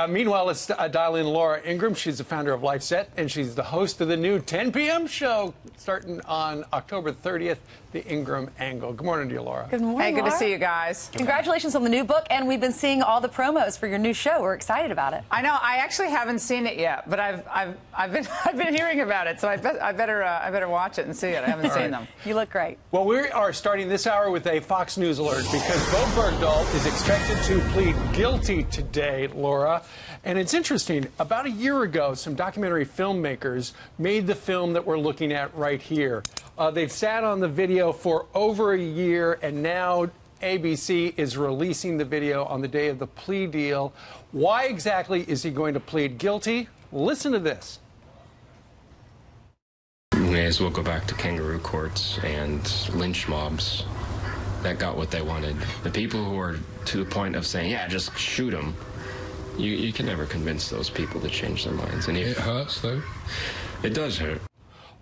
Meanwhile, let's dial in Laura Ingraham. She's the founder of LifeSet, and she's the host of the new 10 p.m. show starting on October 30th, the Ingraham Angle. Good morning to you, Laura. Good morning, Hey, good Laura. to see you guys. Congratulations on the new book, and we've been seeing all the promos for your new show. We're excited about it. I know. I actually haven't seen it yet, but I've been hearing about it, so I better watch it and see it. I haven't seen them. You look great. Well, we are starting this hour with a Fox News alert because Bergdahl is expected to plead guilty today, Laura. And it's interesting. About a year ago, some documentary filmmakers made the film that we're looking at right here. They've sat on the video for over a year, and now ABC is releasing the video on the day of the plea deal. Why exactly is he going to plead guilty? Listen to this. We may as well go back to kangaroo courts and lynch mobs that got what they wanted. The people who are to the point of saying, yeah, just shoot them, you can never convince those people to change their minds. And it hurts, though. It does hurt.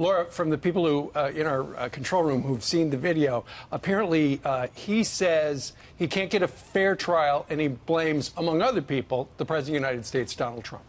Laura, from the people who in our control room who've seen the video, apparently he says he can't get a fair trial, and he blames, among other people, the President of the United States, Donald Trump.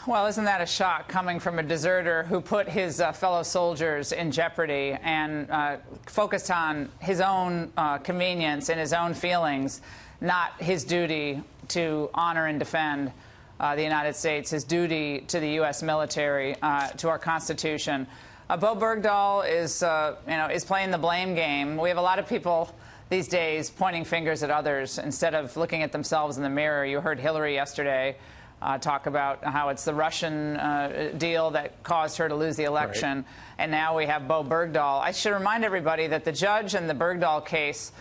Well, isn't that a shock coming from a deserter who put his fellow soldiers in jeopardy and focused on his own convenience and his own feelings, not his duty to honor and defend the United States, his duty to the U.S. military, to our Constitution. Bo Bergdahl is playing the blame game. We have a lot of people these days pointing fingers at others instead of looking at themselves in the mirror. You heard Hillary yesterday talk about how it's the Russian deal that caused her to lose the election. Right. And now we have Bo Bergdahl. I should remind everybody that the judge in the Bergdahl case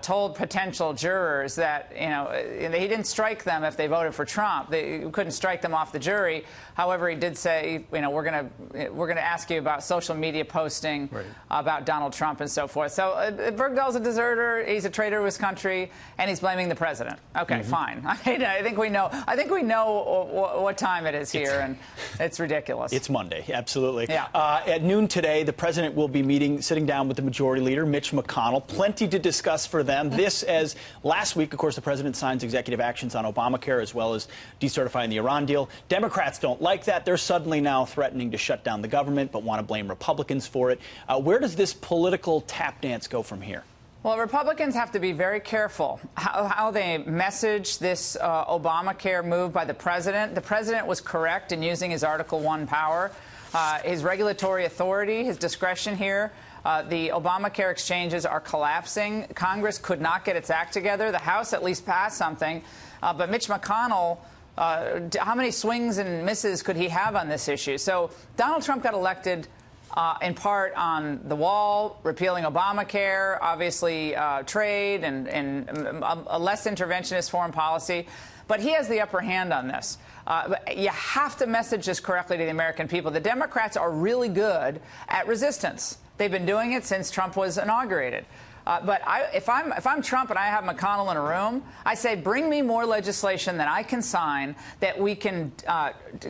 told potential jurors that, he didn't strike them if they voted for Trump. They couldn't strike them off the jury. However, he did say, we're going to ask you about social media posting about Donald Trump and so forth. So Bergdahl's a deserter. He's a traitor to his country, and he's blaming the president. Okay, fine. I think we know. I think we know what time it is here, and it's ridiculous. It's Monday, absolutely. Yeah. At noon today, the president will be sitting down with the majority leader, Mitch McConnell. Plenty to discuss for them. This, as last week, of course, the president signs executive actions on Obamacare as well as decertifying the Iran deal. Democrats don't like that. They're suddenly now threatening to shut down the government but want to blame Republicans for it. Where does this political tap dance go from here? Well, Republicans have to be very careful how they message this Obamacare move by the president. The president was correct in using his Article 1 power, his regulatory authority, his discretion here. The Obamacare exchanges are collapsing. Congress could not get its act together. The House at least passed something. But Mitch McConnell, how many swings and misses could he have on this issue? So Donald Trump got elected in part on the wall, repealing Obamacare, obviously trade and a less interventionist foreign policy. But he has the upper hand on this. You have to message this correctly to the American people. The Democrats are really good at resistance. They've been doing it since Trump was inaugurated. But if I'm Trump and I have McConnell in a room, I say, bring me more legislation that I can sign that we can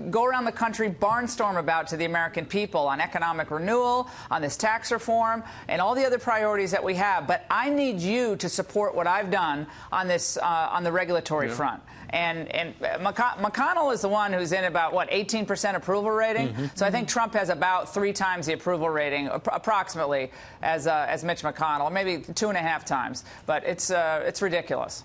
go around the country, barnstorm about to the American people on economic renewal, on this tax reform, and all the other priorities that we have. But I need you to support what I've done on this on the regulatory front. And McConnell is the one who's in about, 18% approval rating? So I think Trump has about 3 times the approval rating, approximately, as Mitch McConnell, maybe 2.5 times. But it's ridiculous.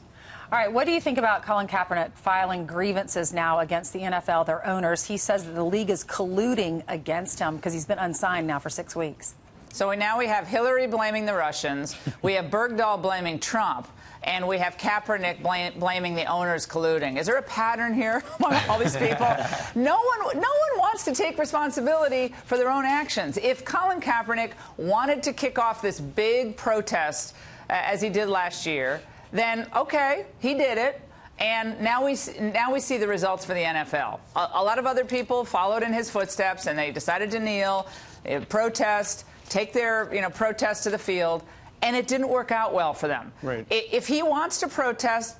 All right, what do you think about Colin Kaepernick filing grievances now against the NFL, their owners? He says that the league is colluding against him because he's been unsigned now for 6 weeks. So now we have Hillary blaming the Russians, we have Bergdahl blaming Trump, and we have Kaepernick blaming the owners colluding. Is there a pattern here among all these people? No one wants to take responsibility for their own actions. If Colin Kaepernick wanted to kick off this big protest, as he did last year, then, okay, he did it. And now we see the results for the NFL. A lot of other people followed in his footsteps, and they decided to kneel, protest, take their protest to the field, and it didn't work out well for them. Right. If he wants to protest,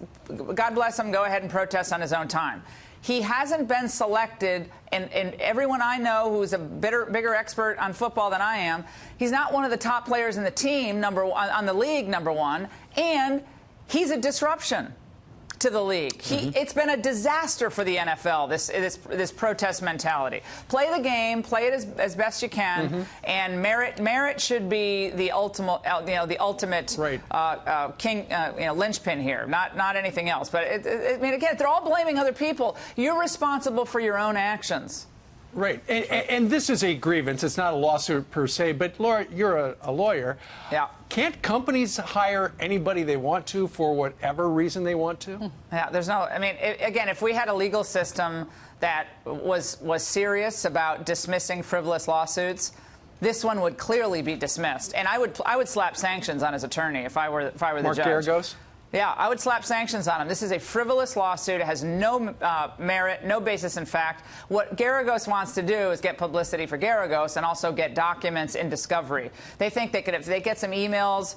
God bless him, go ahead and protest on his own time. He hasn't been selected, and everyone I know who's a bigger expert on football than I am, he's not one of the top players in the team, on the league, number one, and he's a disruption. to the league. It's been a disaster for the NFL, this protest mentality. Play the game, play it as best you can, and merit should be the ultimate, right. linchpin here, not anything else. But I mean, again, they're all blaming other people. You're responsible for your own actions. Right. And this is a grievance. It's not a lawsuit per se. But, Laura, you're a lawyer. Yeah. Can't companies hire anybody they want to for whatever reason they want to? Yeah, there's no, I mean, again, if we had a legal system that was serious about dismissing frivolous lawsuits, this one would clearly be dismissed. And I would slap sanctions on his attorney if I were the judge. Mark Geragos? Yeah, I would slap sanctions on him. This is a frivolous lawsuit. It has no merit, no basis in fact. What Geragos wants to do is get publicity for Geragos and also get documents in discovery. They think they could, if they get some emails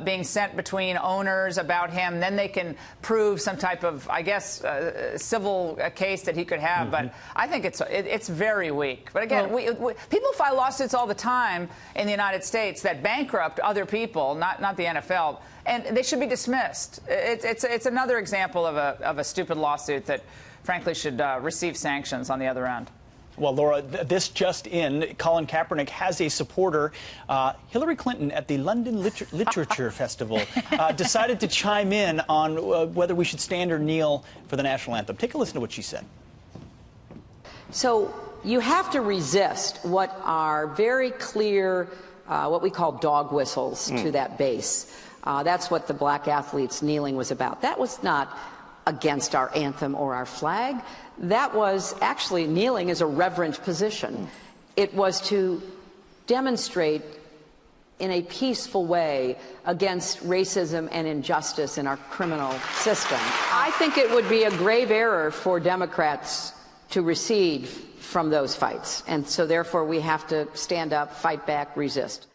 being sent between owners about him, then they can prove some type of, I guess, civil case that he could have. But I think it's very weak. But again, people file lawsuits all the time in the United States that bankrupt other people, not the NFL. And they should be dismissed. It's another example of a stupid lawsuit that, frankly, should receive sanctions on the other end. Well, Laura, this just in, Colin Kaepernick has a supporter. Hillary Clinton at the London Literature Festival decided to chime in on whether we should stand or kneel for the national anthem. Take a listen to what she said. So you have to resist what are very clear, what we call dog whistles to that base. That's what the black athletes kneeling was about. That was not against our anthem or our flag. That was actually, kneeling is a reverent position. It was to demonstrate in a peaceful way against racism and injustice in our criminal system. I think it would be a grave error for Democrats to recede from those fights. And so therefore we have to stand up, fight back, resist.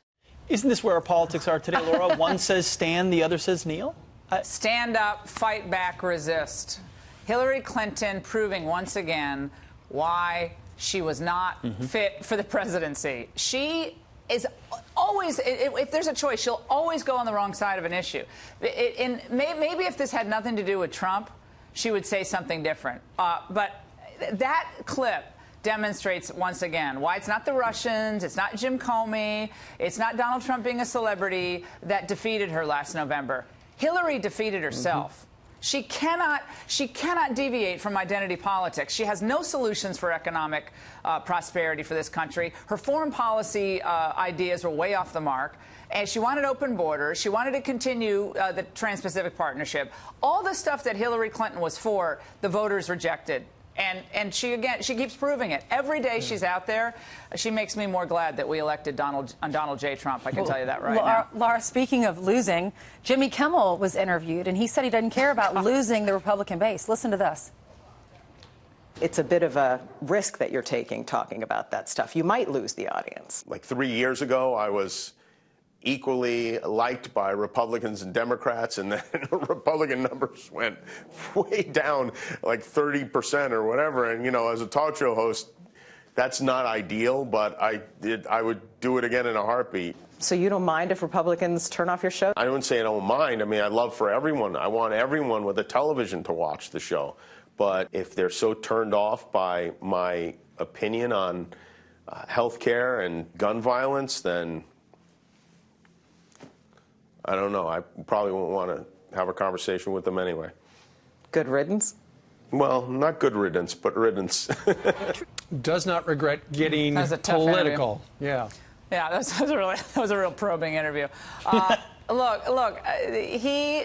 Isn't this where our politics are today, Laura? One says stand, the other says kneel? Stand up, fight back, resist. Hillary Clinton proving once again why she was not fit for the presidency. She is always, if there's a choice, she'll always go on the wrong side of an issue. Maybe if this had nothing to do with Trump, she would say something different. But that clip demonstrates once again why it's not the Russians, it's not Jim Comey, it's not Donald Trump being a celebrity that defeated her last November. Hillary defeated herself. She cannot deviate from identity politics. She has no solutions for economic prosperity for this country. Her foreign policy ideas were way off the mark. And she wanted open borders. She wanted to continue the Trans-Pacific Partnership. All the stuff that Hillary Clinton was for, the voters rejected. And she keeps proving it. Every day she's out there, she makes me more glad that we elected Donald J. Trump. I can tell you that right now. Laura, speaking of losing, Jimmy Kimmel was interviewed, and he said he doesn't care about losing the Republican base. Listen to this. It's a bit of a risk that you're taking talking about that stuff. You might lose the audience. Like 3 years ago, I was equally liked by Republicans and Democrats, and then Republican numbers went way down, like 30% or whatever. And, you know, as a talk show host, that's not ideal, but I would do it again in a heartbeat. So you don't mind if Republicans turn off your show? I wouldn't say I don't mind. I mean, I love for everyone. I want everyone with a television to watch the show. But if they're so turned off by my opinion on health care and gun violence, then I don't know. I probably won't want to have a conversation with them anyway. Good riddance? Well, not good riddance, but riddance. Does not regret getting political. Yeah. Yeah, that was a real probing interview. Look, he,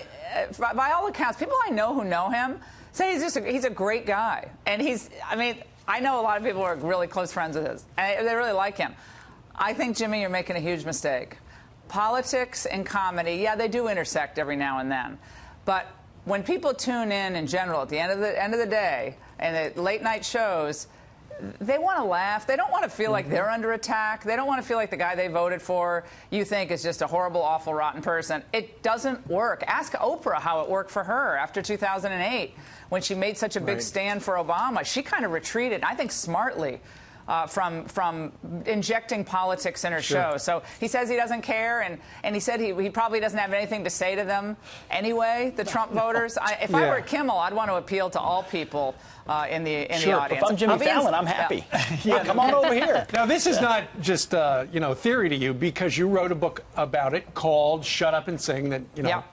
by all accounts, people I know who know him say he's a great guy. And I know a lot of people who are really close friends with his, and they really like him. I think, Jimmy, you're making a huge mistake. Politics and comedy, yeah, they do intersect every now and then. But when people tune in general, at the end of the day, and the late night shows, they want to laugh. They don't want to feel like they're under attack. They don't want to feel like the guy they voted for you think is just a horrible, awful, rotten person. It doesn't work. Ask Oprah how it worked for her after 2008 when she made such a big stand for Obama. She kind of retreated, I think smartly, from injecting politics in her show. So he says he doesn't care, and he said he probably doesn't have anything to say to them anyway, the Trump voters. If I were Kimmel, I'd want to appeal to all people in the audience. If I'm Jimmy Fallon, I'm happy. Come on over here. Now, this is not just theory to you, because you wrote a book about it called "Shut Up and Sing." That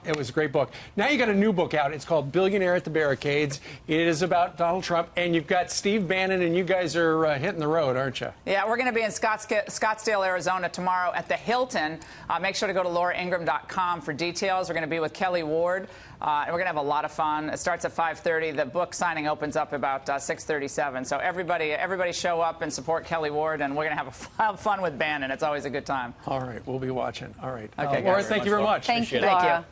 it was a great book. Now you got a new book out. It's called "Billionaire at the Barricades." It is about Donald Trump, and you've got Steve Bannon, and you guys are hitting the road, aren't you? Yeah, we're going to be in Scottsdale, Arizona tomorrow at the Hilton. Make sure to go to lauraingraham.com for details. We're going to be with Kelly Ward. And we're going to have a lot of fun. It starts at 5:30. The book signing opens up about 6:37. So everybody show up and support Kelly Ward, and we're going to have fun with Bannon. It's always a good time. All right, we'll be watching. All right. Okay, Laura, thank you very much. Thank you, Thank Laura. you.